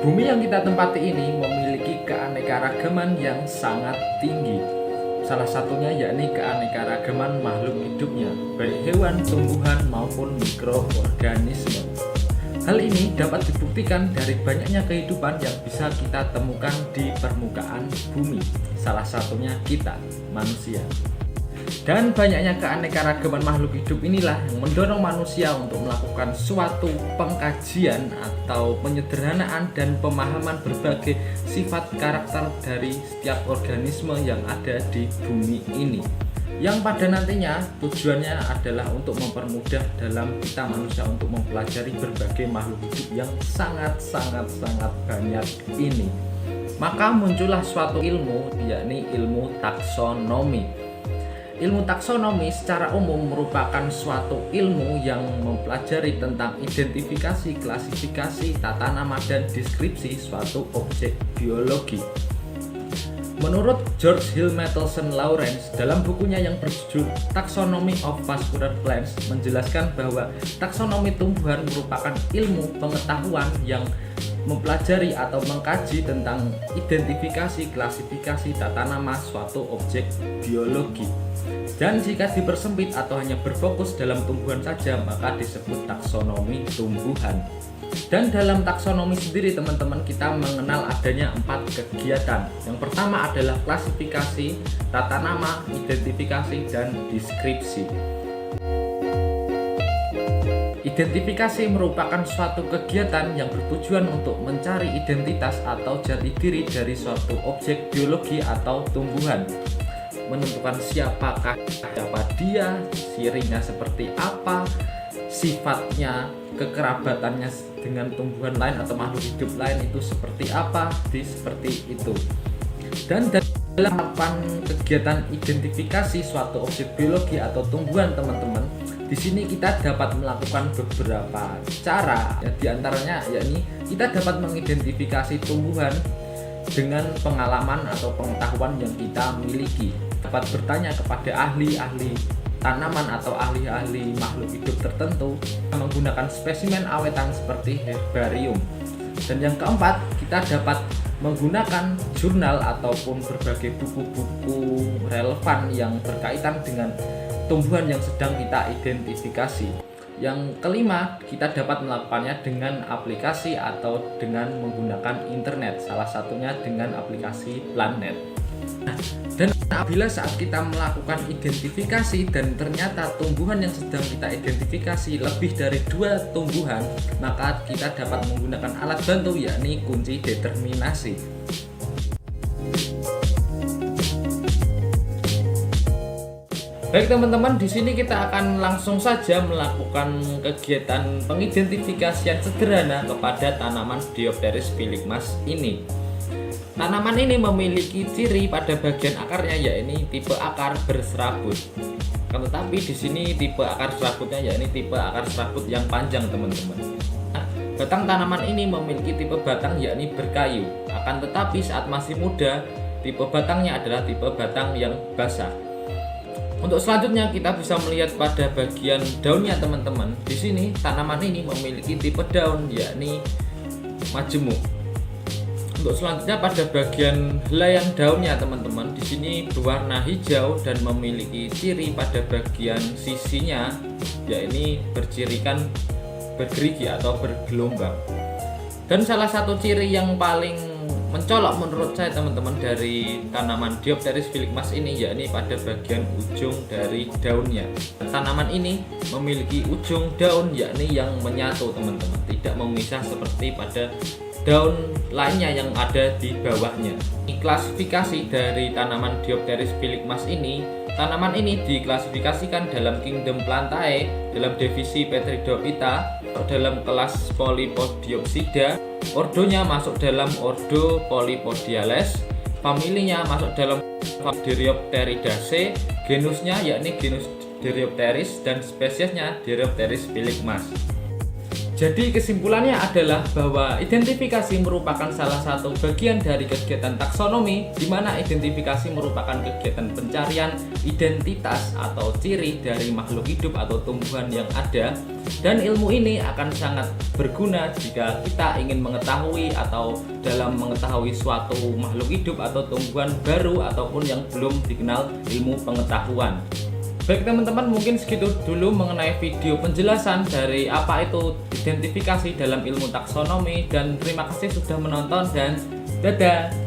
Bumi yang kita tempati ini memiliki keanekaragaman yang sangat tinggi. Salah satunya yakni keanekaragaman makhluk hidupnya, baik hewan, tumbuhan, maupun mikroorganisme. Hal ini dapat dibuktikan dari banyaknya kehidupan yang bisa kita temukan di permukaan bumi. Salah satunya kita, manusia. Dan banyaknya keanekaragaman makhluk hidup inilah yang mendorong manusia untuk melakukan suatu pengkajian atau penyederhanaan dan pemahaman berbagai sifat karakter dari setiap organisme yang ada di bumi ini, yang pada nantinya tujuannya adalah untuk mempermudah dalam kita manusia untuk mempelajari berbagai makhluk hidup yang sangat banyak ini. Maka muncullah suatu ilmu, yakni ilmu taksonomi. Ilmu taksonomi secara umum merupakan suatu ilmu yang mempelajari tentang identifikasi, klasifikasi, tata nama, dan deskripsi suatu objek biologi. Menurut George Hill Mathelson Lawrence dalam bukunya yang berjudul Taxonomy of Vascular Plants menjelaskan bahwa taksonomi tumbuhan merupakan ilmu pengetahuan yang mempelajari atau mengkaji tentang identifikasi, klasifikasi, tata nama suatu objek biologi. Dan jika dipersempit atau hanya berfokus dalam tumbuhan saja, maka disebut taksonomi tumbuhan. Dan dalam taksonomi sendiri teman-teman, kita mengenal adanya 4 kegiatan. Yang pertama adalah klasifikasi, tata nama, identifikasi, dan deskripsi. Identifikasi merupakan suatu kegiatan yang bertujuan untuk mencari identitas atau jati diri dari suatu objek biologi atau tumbuhan. Menentukan siapa dia, cirinya seperti apa, sifatnya, kekerabatannya dengan tumbuhan lain atau makhluk hidup lain itu seperti apa, seperti itu. Dan dalam 8 kegiatan identifikasi suatu objek biologi atau tumbuhan teman-teman, di sini kita dapat melakukan beberapa cara, ya, diantaranya yakni kita dapat mengidentifikasi tumbuhan dengan pengalaman atau pengetahuan yang kita miliki. Dapat bertanya kepada ahli-ahli tanaman atau ahli-ahli makhluk hidup tertentu menggunakan spesimen awetan seperti herbarium. Dan yang keempat, kita dapat menggunakan jurnal ataupun berbagai buku-buku relevan yang berkaitan dengan tumbuhan yang sedang kita identifikasi. Yang kelima, kita dapat melakukannya dengan aplikasi atau dengan menggunakan internet, salah satunya dengan aplikasi Planet. Dan apabila saat kita melakukan identifikasi dan ternyata tumbuhan yang sedang kita identifikasi lebih dari 2 tumbuhan, maka kita dapat menggunakan alat bantu yakni kunci determinasi. Baik teman-teman, di sini kita akan langsung saja melakukan kegiatan pengidentifikasian sederhana kepada tanaman Diopteris filigmas ini. Tanaman ini memiliki ciri pada bagian akarnya yakni tipe akar berserabut. Tetapi di sini tipe akar serabutnya yakni tipe akar serabut yang panjang teman-teman. Batang tanaman ini memiliki tipe batang yakni berkayu. Akan tetapi saat masih muda, tipe batangnya adalah tipe batang yang basah. Untuk selanjutnya kita bisa melihat pada bagian daunnya teman-teman. Di sini tanaman ini memiliki tipe daun yakni majemuk. Untuk selanjutnya pada bagian helaian daunnya teman-teman, di sini berwarna hijau dan memiliki ciri pada bagian sisinya yakni bercirikan bergerigi atau bergelombang. Dan salah satu ciri yang paling mencolok menurut saya teman-teman dari tanaman Diopteris filigmas ini yakni pada bagian ujung dari daunnya. Tanaman ini memiliki ujung daun yakni yang menyatu teman-teman, tidak memisah seperti pada daun lainnya yang ada di bawahnya. Klasifikasi dari tanaman Diopteris filigmas ini, tanaman ini diklasifikasikan dalam kingdom Plantae, dalam divisi Petridophyta, dalam kelas Polypodiopsida. Ordonya masuk dalam ordo Polypodiales, familinya masuk dalam Deriopteridaceae, genusnya yakni genus Deriopteris dan spesiesnya Diopteris filigmas. Jadi kesimpulannya adalah bahwa identifikasi merupakan salah satu bagian dari kegiatan taksonomi, di mana identifikasi merupakan kegiatan pencarian identitas atau ciri dari makhluk hidup atau tumbuhan yang ada. Dan ilmu ini akan sangat berguna jika kita ingin mengetahui atau dalam mengetahui suatu makhluk hidup atau tumbuhan baru ataupun yang belum dikenal ilmu pengetahuan. Baik teman-teman, mungkin segitu dulu mengenai video penjelasan dari apa itu identifikasi dalam ilmu taksonomi, dan terima kasih sudah menonton dan dadah.